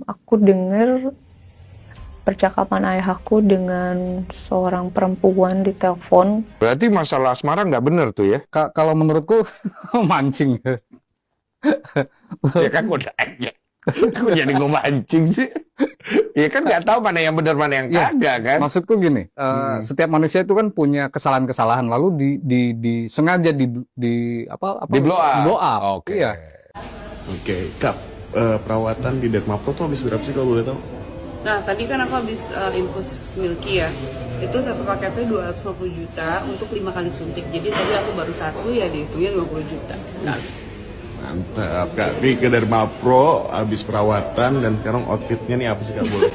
Aku dengar percakapan ayahku dengan seorang perempuan di telepon. Berarti masalah asmara nggak bener tuh ya? Kalau menurutku mancing. Ya kan gue nanya. Kok jadi gue mancing sih? Ya kan nggak tahu mana yang benar mana yang Ya, kagak kan? maksudku gini, setiap manusia itu kan punya kesalahan-kesalahan, lalu sengaja di apa Di blow up. blow up. Oke. Iya. Oke, Kak, perawatan di Dermapro tuh habis berapa sih kalau boleh tahu? Nah, tadi kan aku habis infus Milky ya. Itu satu paketnya 250 juta untuk 5 kali suntik. Jadi tadi aku baru satu ya dihitungnya 50 juta sekali. Mantap, Kak. Nih ke Dermapro habis perawatan dan sekarang outfitnya nih apa sih, Kak, boleh?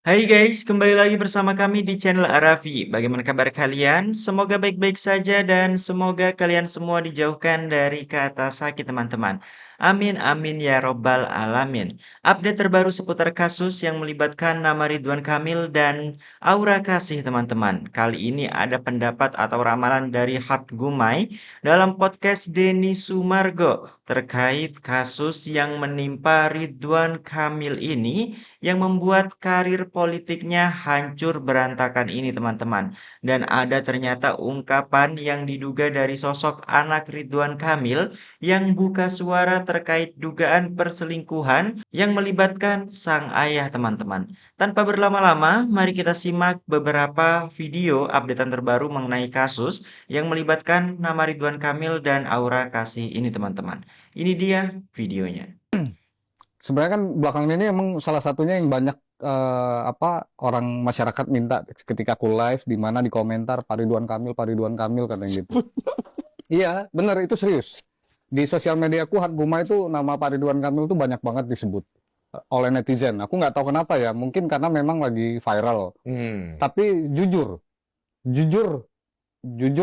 Hai guys, kembali lagi bersama kami di channel Arafi. Bagaimana kabar kalian? Semoga baik-baik saja dan semoga kalian semua dijauhkan dari kata sakit teman-teman. Amin amin ya robbal alamin. Update terbaru seputar kasus yang melibatkan nama Ridwan Kamil dan Aura Kasih teman-teman. Kali ini ada pendapat atau ramalan dari Hart Gumai dalam podcast Denny Sumargo terkait kasus yang menimpa Ridwan Kamil ini yang membuat karir politiknya hancur berantakan ini teman-teman. Dan ada ternyata ungkapan yang diduga dari sosok anak Ridwan Kamil yang buka suara terkait dugaan perselingkuhan yang melibatkan sang ayah teman-teman. Tanpa berlama-lama, mari kita simak beberapa video updatean terbaru mengenai kasus yang melibatkan nama Ridwan Kamil dan Aura Kasih ini teman-teman. Ini dia videonya. Sebenarnya kan belakangan ini emang salah satunya yang banyak orang masyarakat minta ketika aku live di mana di komentar Pak Ridwan Kamil katanya gitu. Iya, benar itu serius. Di sosial mediaku Hart Gumai itu nama Pak Ridwan Kamil tuh banyak banget disebut oleh netizen. Aku nggak tahu kenapa ya, mungkin karena memang lagi viral. Tapi jujur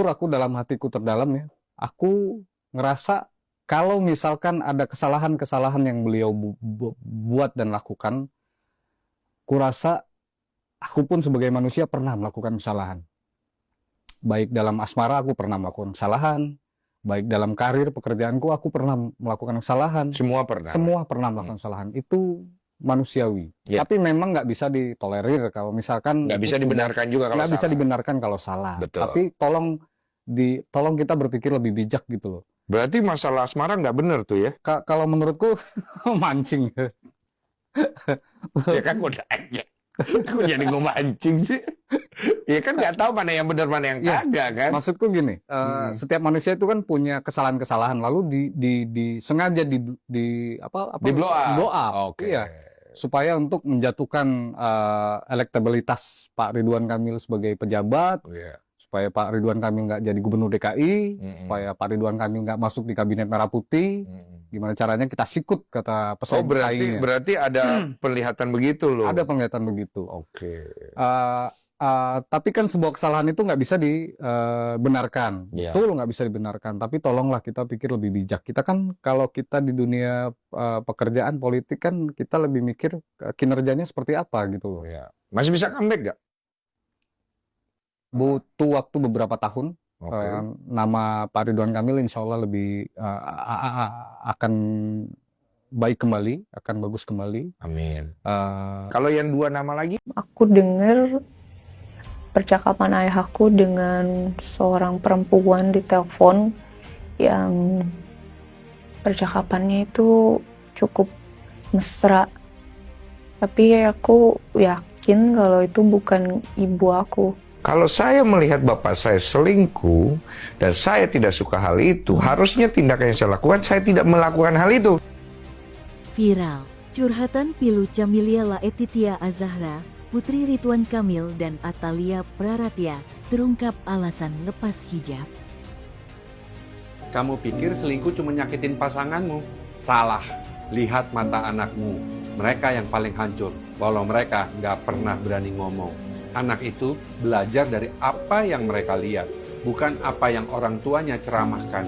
aku dalam hatiku terdalam ya, aku ngerasa kalau misalkan ada kesalahan-kesalahan yang beliau buat dan lakukan, kurasa aku pun sebagai manusia pernah melakukan kesalahan. Baik dalam asmara aku pernah melakukan kesalahan, baik dalam karir pekerjaanku aku pernah melakukan kesalahan. Semua pernah. Semua pernah melakukan kesalahan. Itu manusiawi. Ya. Tapi memang nggak bisa ditolerir kalau misalkan Nggak bisa dibenarkan juga kalau nggak bisa salah. dibenarkan kalau salah. Betul. Tapi tolong kita berpikir lebih bijak gitu loh. Berarti masalah asmara nggak bener tuh ya? Kalau menurutku mancing. Ya kan gue nanya. Kok jadi gue mancing sih? Ya kan nggak tahu mana yang benar mana yang Ya, kagak kan? Maksudku gini, setiap manusia itu kan punya kesalahan-kesalahan, lalu sengaja di apa Di blow up. blow up. Oke. Iya, supaya untuk menjatuhkan elektabilitas Pak Ridwan Kamil sebagai pejabat, Iya. supaya Pak Ridwan Kamil nggak jadi gubernur DKI, supaya Pak Ridwan Kamil nggak masuk di kabinet merah putih. Gimana caranya kita sikut kata Oh pesaing-pesaingnya. berarti ada penglihatan begitu loh. Ada penglihatan begitu. Oke. Tapi kan sebuah kesalahan itu nggak bisa dibenarkan. Iya. Betul nggak bisa dibenarkan. Tapi tolonglah kita pikir lebih bijak. Kita kan kalau kita di dunia pekerjaan politik kan kita lebih mikir kinerjanya seperti apa gitu loh. Ya. Masih bisa comeback nggak? Butuh waktu beberapa tahun. Oke. Nama Pak Ridwan Kamil insya Allah lebih akan baik kembali, akan bagus kembali. Amin. Kalau yang dua nama lagi? Aku dengar percakapan ayahku dengan seorang perempuan di telepon yang percakapannya itu cukup mesra. Tapi aku yakin kalau itu bukan ibu aku. Kalau saya melihat bapak saya selingkuh dan saya tidak suka hal itu, harusnya tindakan yang saya lakukan, saya tidak melakukan hal itu. Viral, curhatan pilu Camelia Laetitia Azahra, putri Ridwan Kamil dan Atalia Praratia, terungkap alasan lepas hijab. Kamu pikir selingkuh cuma nyakitin pasanganmu? Salah. Lihat mata anakmu. Mereka yang paling hancur, walau mereka nggak pernah berani ngomong. Anak itu belajar dari apa yang mereka lihat, bukan apa yang orang tuanya ceramahkan.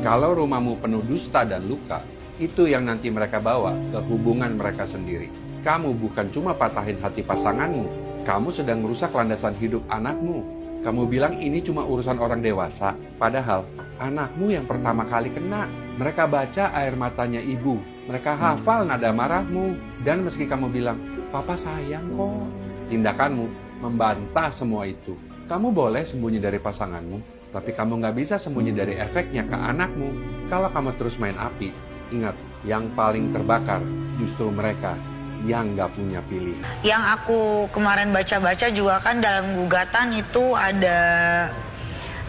Kalau rumahmu penuh dusta dan luka, itu yang nanti mereka bawa ke hubungan mereka sendiri. Kamu bukan cuma patahin hati pasanganmu, kamu sedang merusak landasan hidup anakmu. Kamu bilang ini cuma urusan orang dewasa, padahal anakmu yang pertama kali kena. Mereka baca air matanya ibu, Mereka hafal nada marahmu. Dan meski kamu bilang, papa sayang kok, tindakanmu membantah semua itu. Kamu boleh sembunyi dari pasanganmu, tapi kamu nggak bisa sembunyi dari efeknya ke anakmu. Kalau kamu terus main api, ingat, yang paling terbakar justru mereka yang nggak punya pilihan. Yang aku kemarin baca-baca juga kan dalam gugatan itu ada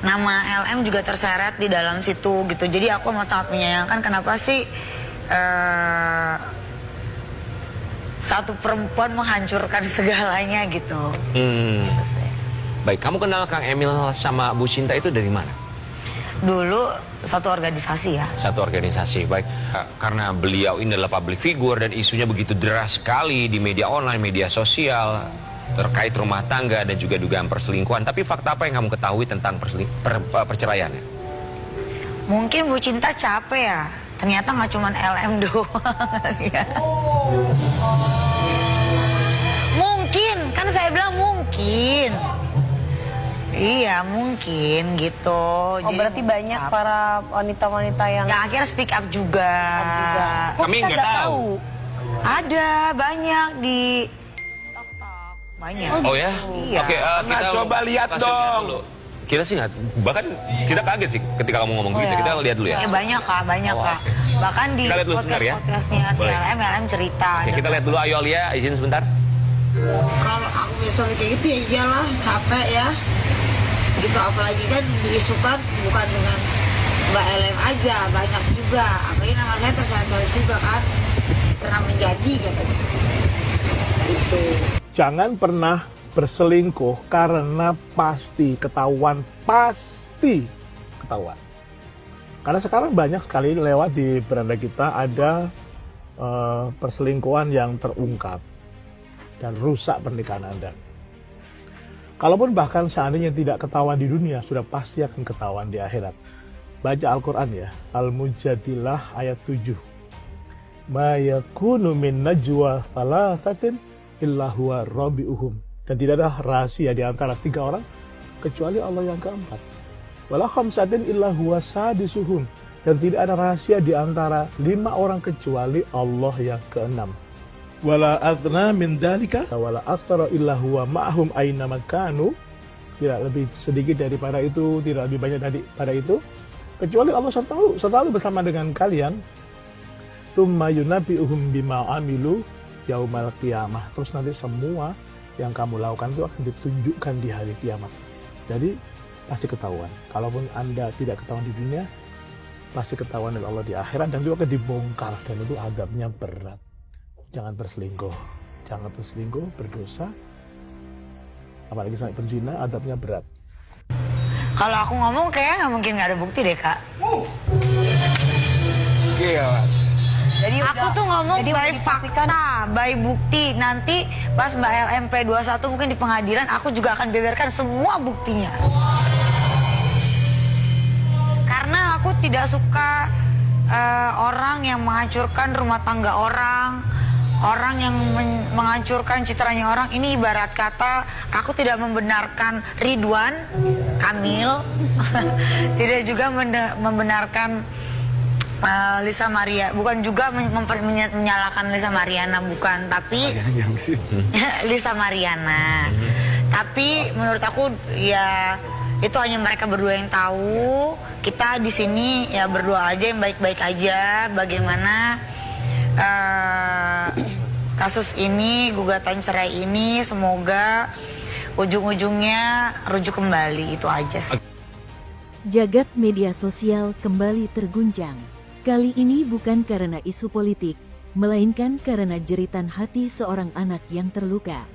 nama LM juga terseret di dalam situ gitu. Jadi aku sangat menyayangkan kenapa sih satu perempuan menghancurkan segalanya gitu. Gitu sih. Baik, kamu kenal Kang Emil sama Bu Cinta itu dari mana? Dulu satu organisasi ya. Satu organisasi, baik. Karena beliau ini adalah public figure dan isunya begitu deras sekali di media online, media sosial, terkait rumah tangga dan juga dugaan perselingkuhan. Tapi fakta apa yang kamu ketahui tentang perceraiannya? Mungkin Bu Cinta capek ya. Ternyata nggak cuma LM doang ya. Mungkin, kan saya bilang mungkin. Iya mungkin gitu. Oh berarti banyak para wanita-wanita yang akhirnya speak up juga. Kami nggak tahu. Ada banyak di TikTok banyak. Oh ya? Iya. Oke, kita coba lihat dong. Dulu. Kita sih nggak, bahkan kita kaget sih ketika kamu ngomong gitu. Kita lihat dulu ya. Ya banyak kak, banyak kak. Bahkan di Kita lihat dulu sebentar ya. podcastnya si Boleh. LM cerita. Oke, kita lihat dulu. Ayo Alia, izin sebentar. Kalau aku misalnya kayak gitu ya iyalah capek ya gitu, apalagi kan diisukan bukan dengan Mbak LM aja, banyak juga, apalagi nama saya terseret-seret juga kan, pernah menjadi katanya itu. Jangan pernah berselingkuh karena pasti ketahuan, karena sekarang banyak sekali lewat di beranda kita ada perselingkuhan yang terungkap dan rusak pernikahan Anda. Kalaupun bahkan seandainya tidak ketahuan di dunia, sudah pasti akan ketahuan di akhirat. Baca Al-Quran ya, Al-Mujadilah ayat 7. Ma yakunu min najwa thalathatin illa huwa rabi'uhum. Dan tidak ada rahasia di antara 3 orang, kecuali Allah yang keempat. Wala khamsatin illa huwa sadisuhum. Dan tidak ada rahasia di antara 5 orang, kecuali Allah yang keenam. Wala adna min dalika wala aktsara illa huwa ma'hum aina makanu. Tidak lebih sedikit daripada itu, tidak lebih banyak daripada itu, kecuali Allah selalu bersama dengan kalian. Tsumma yunabbi'uhum bima amilu yaumal qiyamah. Terus nanti semua yang kamu lakukan itu akan ditunjukkan di hari kiamat. Jadi pasti ketahuan. Kalaupun Anda tidak ketahuan di dunia, pasti ketahuan oleh Allah di akhirat, dan itu akan dibongkar, dan itu adabnya berat. Jangan berselingkuh, berdosa, apalagi sampai berzina, adabnya berat. Kalau aku ngomong kayaknya nggak mungkin nggak ada bukti deh kak. Gila. Jadi aku tuh ngomong by fakta, by bukti. Nanti pas Mbak LMP 21 mungkin di pengadilan aku juga akan beberkan semua buktinya. Karena aku tidak suka orang yang menghancurkan rumah tangga orang yang menghancurkan citranya orang. Ini ibarat kata aku tidak membenarkan Ridwan Kamil, tidak juga membenarkan Lisa Maria, bukan juga menyalahkan Lisa Mariana, bukan, tapi Lisa Mariana. Tapi menurut aku ya itu hanya mereka berdua yang tahu. Kita di sini ya berdoa aja yang baik-baik aja, bagaimana kasus ini, gugatan cerai ini, semoga ujung-ujungnya rujuk kembali, itu aja. Jagat media sosial kembali terguncang. Kali ini bukan karena isu politik, melainkan karena jeritan hati seorang anak yang terluka.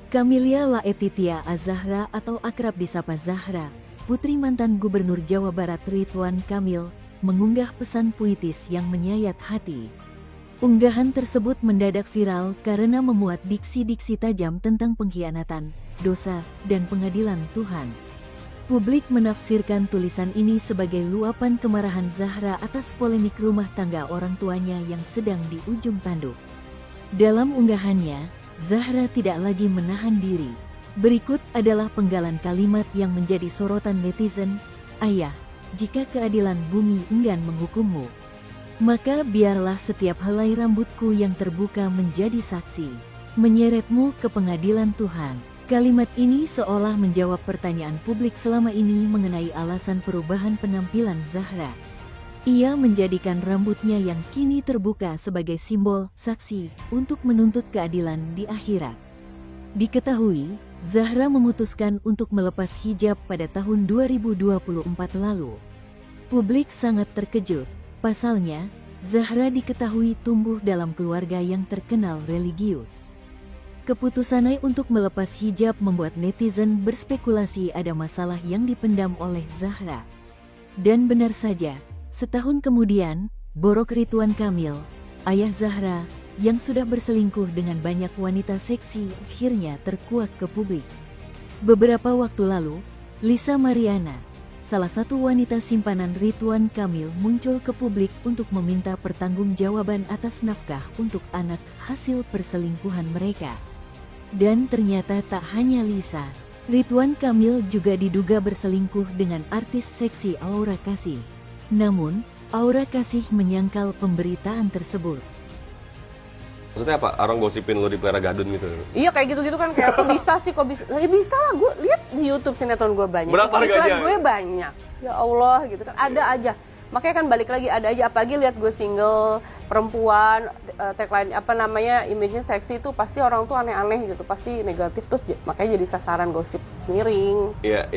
Camelia Laetitia Azahra atau akrab disapa Zahra, putri mantan Gubernur Jawa Barat Ridwan Kamil, mengunggah pesan puitis yang menyayat hati. Unggahan tersebut mendadak viral karena memuat diksi-diksi tajam tentang pengkhianatan, dosa, dan pengadilan Tuhan. Publik menafsirkan tulisan ini sebagai luapan kemarahan Zahra atas polemik rumah tangga orang tuanya yang sedang di ujung tanduk. Dalam unggahannya, Zahra tidak lagi menahan diri. Berikut adalah penggalan kalimat yang menjadi sorotan netizen. Ayah, jika keadilan bumi enggan menghukummu, Maka biarlah setiap helai rambutku yang terbuka menjadi saksi, menyeretmu ke pengadilan Tuhan. Kalimat ini seolah menjawab pertanyaan publik selama ini mengenai alasan perubahan penampilan Zahra. Ia menjadikan rambutnya yang kini terbuka sebagai simbol saksi untuk menuntut keadilan di akhirat. Diketahui, Zahra memutuskan untuk melepas hijab pada tahun 2024 lalu. Publik sangat terkejut. Pasalnya, Zahra diketahui tumbuh dalam keluarga yang terkenal religius. Keputusannya untuk melepas hijab membuat netizen berspekulasi ada masalah yang dipendam oleh Zahra. Dan benar saja, setahun kemudian, Borok Ridwan Kamil, ayah Zahra, yang sudah berselingkuh dengan banyak wanita seksi akhirnya terkuak ke publik. Beberapa waktu lalu, Lisa Mariana, salah satu wanita simpanan Ridwan Kamil, muncul ke publik untuk meminta pertanggungjawaban atas nafkah untuk anak hasil perselingkuhan mereka. Dan ternyata tak hanya Lisa, Ridwan Kamil juga diduga berselingkuh dengan artis seksi Aura Kasih. Namun, Aura Kasih menyangkal pemberitaan tersebut. Maksudnya apa? Orang gosipin lo dipelihara gadun gitu? Iya kayak gitu-gitu kan, kayak kok bisa sih, kok bisa? Ya bisa lah, gue lihat di YouTube sinetron gue banyak. Berapa harganya? Iklan gue banyak. Ya Allah gitu kan, ada aja. Makanya kan balik lagi ada aja, apalagi lihat gue single, perempuan, tagline apa namanya, image-nya seksi itu pasti orang tuh aneh-aneh gitu, pasti negatif, terus makanya jadi sasaran gosip miring. Iya.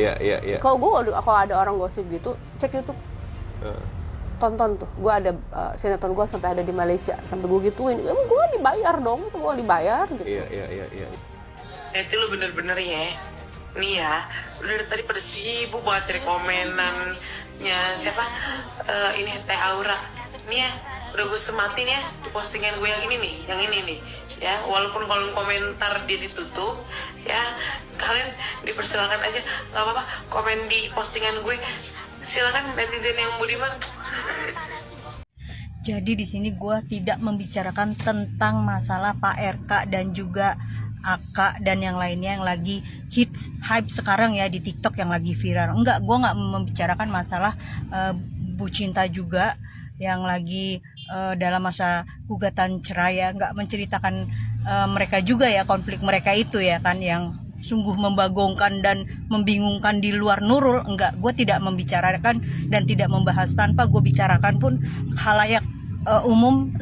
Kalau ada orang gosip gitu, cek YouTube. Tonton tuh, gue ada sinetron gue sampai ada di Malaysia, sampai gue gituin, emang gue dibayar dong, semua dibayar gitu. Iya. Itu lu bener-bener ya, nih ya, udah dari tadi pada sibuk banget dari komenannya siapa, ini Teh Aura, nih ya, udah gue sematin ya di postingan gue yang ini nih, ya, walaupun kolom komentar dia ditutup, ya, kalian dipersilakan aja, gak apa-apa, komen di postingan gue. Silakan netizen yang budiman. Jadi di sini gue tidak membicarakan tentang masalah Pak RK dan juga Aka dan yang lainnya yang lagi hits hype sekarang ya di TikTok yang lagi viral. Enggak, gue nggak membicarakan masalah Bu Cinta juga yang lagi dalam masa gugatan cerai ya. Nggak menceritakan mereka juga ya, konflik mereka itu ya kan, yang sungguh membagongkan dan membingungkan di luar Nurul. Enggak, gue tidak membicarakan dan tidak membahas. Tanpa gue bicarakan pun khalayak umum,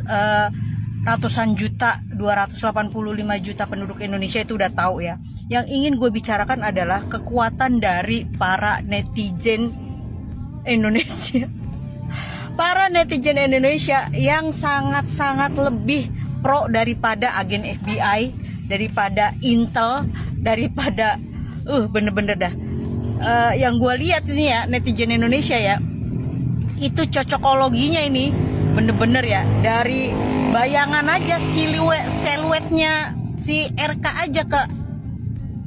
ratusan juta, 285 juta penduduk Indonesia itu udah tahu ya. Yang ingin gue bicarakan adalah kekuatan dari para netizen Indonesia. Para netizen Indonesia yang sangat-sangat lebih pro daripada agen FBI, daripada Intel, daripada bener-bener dah. Yang gue lihat ini ya, netizen Indonesia ya, itu cocokologinya ini bener-bener ya, dari bayangan aja siluetnya si RK aja ke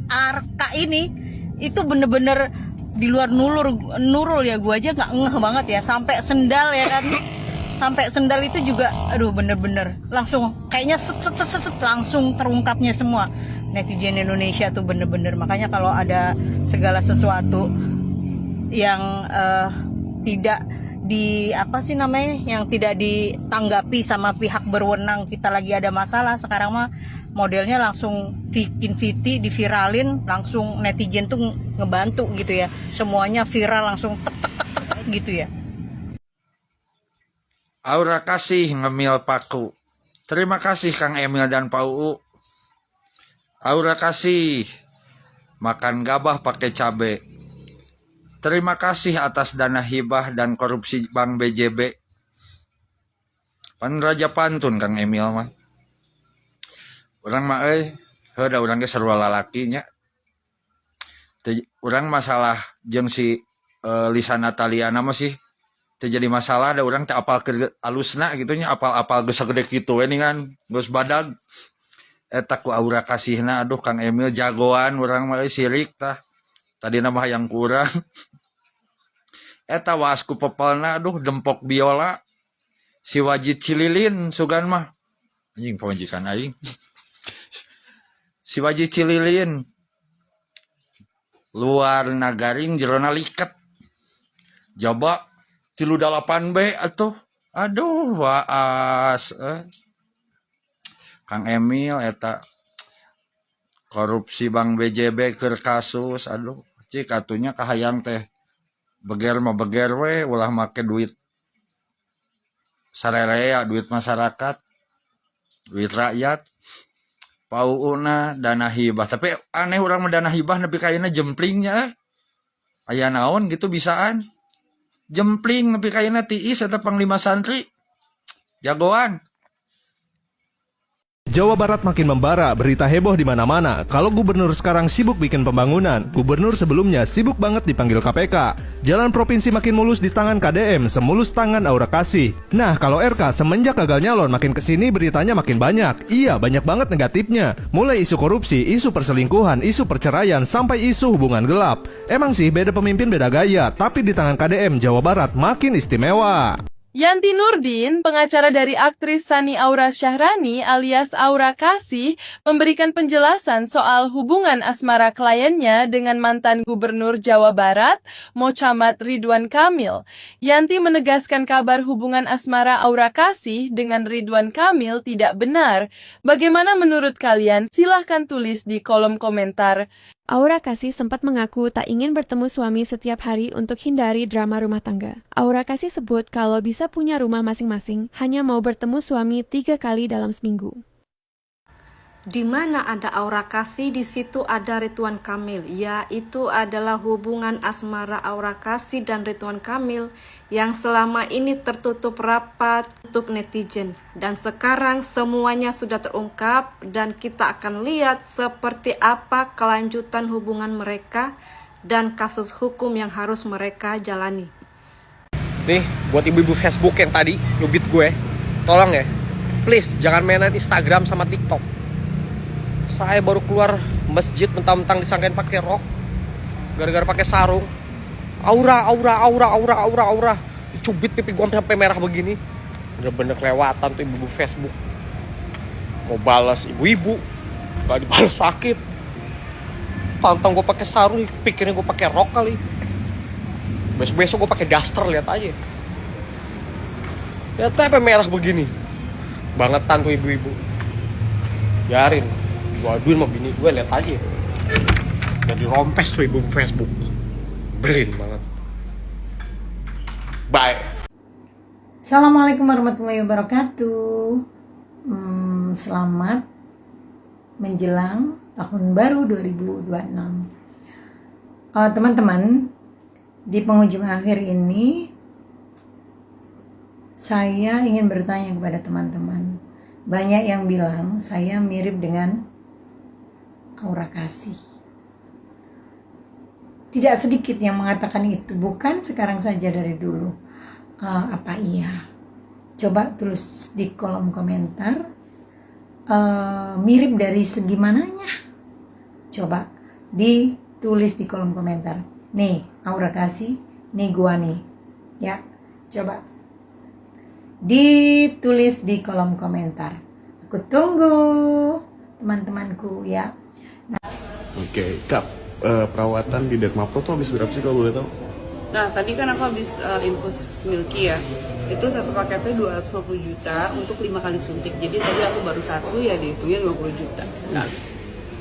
RK ini, itu bener-bener di luar Nurul ya, gue aja nggak ngeh banget ya, sampai sendal ya kan. Sampai sendal itu juga, aduh bener-bener langsung kayaknya set langsung terungkapnya semua netizen Indonesia tuh bener-bener. Makanya kalau ada segala sesuatu yang tidak yang tidak ditanggapi sama pihak berwenang, kita lagi ada masalah sekarang mah modelnya langsung bikin VT diviralin, langsung netizen tuh ngebantu gitu ya, semuanya viral langsung tek gitu ya. Aura Kasih ngemil paku. Terima kasih Kang Emil dan Pak UU. Aura Kasih makan gabah pakai cabe. Terima kasih atas dana hibah dan korupsi Bank BJB. Pan Raja Pantun Kang Emil mah. Urang mah heuda urang ge sarua lalakinya. Urang masalah jeung si Lisa Nataliana mah sih terjadi masalah, ada orang teh apal ke alusna gitunya, apal geus sagede kitu we ningan geus badag. Eta ku Aura Kasihna, aduh Kang Emil jagoan urang mah sirik tah. Tadina mah hayang kurang. Eta waas ku pepelna, aduh dempok biola. Si Wajid Cililin sugan mah. Anjing pamajikan aing. Si Wajid Cililin luar nagaring jerona liket. Coba 38B atuh Aduh, waas. Kang Emil eta korupsi Bank BJB keur kasus. Aduh, cik atunya kahayang teh beger mah beger we, ulah make duit sarerea, duit masyarakat, duit rakyat. Pauuna dana hibah, tapi aneh urang mah dana hibah nepi ka ayeuna jemplingnya. Aya naon gitu bisaan. Jempling nepi ka ayeuna tiis eta panglima santri. Jagoan. Jawa Barat makin membara, berita heboh di mana-mana. Kalau gubernur sekarang sibuk bikin pembangunan, gubernur sebelumnya sibuk banget dipanggil KPK. Jalan provinsi makin mulus di tangan KDM, semulus tangan Aura Kasih. Nah, kalau RK semenjak gagal nyalon makin kesini beritanya makin banyak. Iya, banyak banget negatifnya. Mulai isu korupsi, isu perselingkuhan, isu perceraian, sampai isu hubungan gelap. Emang sih beda pemimpin beda gaya, tapi di tangan KDM Jawa Barat makin istimewa. Yanti Nurdin, pengacara dari aktris Sani Aura Syahrani alias Aura Kasih, memberikan penjelasan soal hubungan asmara kliennya dengan mantan Gubernur Jawa Barat, Mocamat Ridwan Kamil. Yanti menegaskan kabar hubungan asmara Aura Kasih dengan Ridwan Kamil tidak benar. Bagaimana menurut kalian? Silahkan tulis di kolom komentar. Aura Kasih sempat mengaku tak ingin bertemu suami setiap hari untuk hindari drama rumah tangga. Aura Kasih sebut kalau bisa punya rumah masing-masing, hanya mau bertemu suami 3 kali dalam seminggu. Di mana ada Aura Kasih, di situ ada Ridwan Kamil. Ya, itu adalah hubungan asmara Aura Kasih dan Ridwan Kamil yang selama ini tertutup rapat untuk netizen. Dan sekarang semuanya sudah terungkap dan kita akan lihat seperti apa kelanjutan hubungan mereka dan kasus hukum yang harus mereka jalani. Nih, buat ibu-ibu Facebook yang tadi nyubit gue, tolong ya, please jangan mainan Instagram sama TikTok. Saya baru keluar masjid mentang-mentang disangkain pakai rok, gara-gara pakai sarung. Aura. Dicubit pipi gua sampai merah begini. Bener-bener kelewatan tuh ibu-ibu Facebook. Mau balas ibu-ibu, gak dibalas sakit. Tantang gua pakai sarung, pikirin gua pakai rok kali. Besok-besok gua pakai daster, lihat aja. Lihat sampai merah begini. Bangetan tuh ibu-ibu. Biarin. Gua aduin sama bini gue, lihat aja. Jadi rompes tuh ibu Facebook. Belin banget. Bye. Assalamualaikum warahmatullahi wabarakatuh. Selamat menjelang tahun baru 2026. Teman-teman, di penghujung akhir ini saya ingin bertanya kepada teman-teman. Banyak yang bilang saya mirip dengan Aura Kasih. Tidak sedikit yang mengatakan itu, bukan sekarang saja, dari dulu. Apa iya? Coba tulis di kolom komentar. Mirip dari segi mananya? Coba ditulis di kolom komentar. Nih Aura Kasih, nih gua nih. Ya, coba ditulis di kolom komentar. Aku tunggu teman-temanku ya. Oke, Kak, perawatan di Dermapro tuh habis berapa sih kalau boleh tahu? Nah, tadi kan aku habis infus Milky ya. Itu satu paketnya 250 juta untuk 5 kali suntik. Jadi tadi aku baru satu ya dihitungnya 50 juta sekali.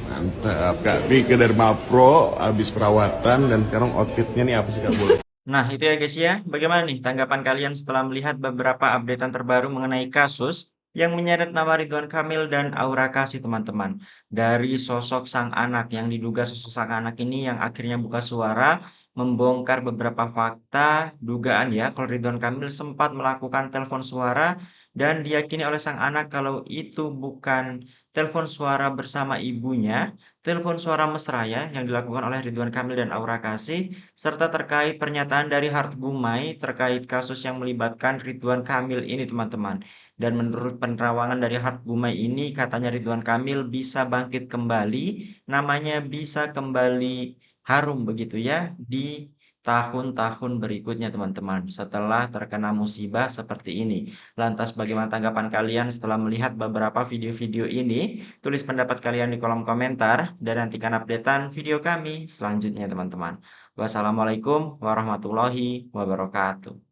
Mantap, Kak. Nih ke Dermapro habis perawatan dan sekarang outfitnya nih apa sih, Kak, boleh? Nah, itu ya guys ya. Bagaimana nih tanggapan kalian setelah melihat beberapa updatean terbaru mengenai kasus yang menyeret nama Ridwan Kamil dan Aura Kasih, teman-teman. Dari sosok sang anak yang diduga sosok sang anak ini yang akhirnya buka suara, membongkar beberapa fakta dugaan ya kalau Ridwan Kamil sempat melakukan telepon suara dan diyakini oleh sang anak kalau itu bukan telepon suara bersama ibunya, telepon suara mesra ya yang dilakukan oleh Ridwan Kamil dan Aura Kasih, serta terkait pernyataan dari Hart Gumai terkait kasus yang melibatkan Ridwan Kamil ini, teman-teman. Dan menurut penerawangan dari Hart Gumai ini, katanya Ridwan Kamil bisa bangkit kembali, namanya bisa kembali harum begitu ya di tahun-tahun berikutnya, teman-teman, setelah terkena musibah seperti ini. Lantas bagaimana tanggapan kalian setelah melihat beberapa video-video ini? Tulis pendapat kalian di kolom komentar dan nantikan updatean video kami selanjutnya, teman-teman. Wassalamualaikum warahmatullahi wabarakatuh.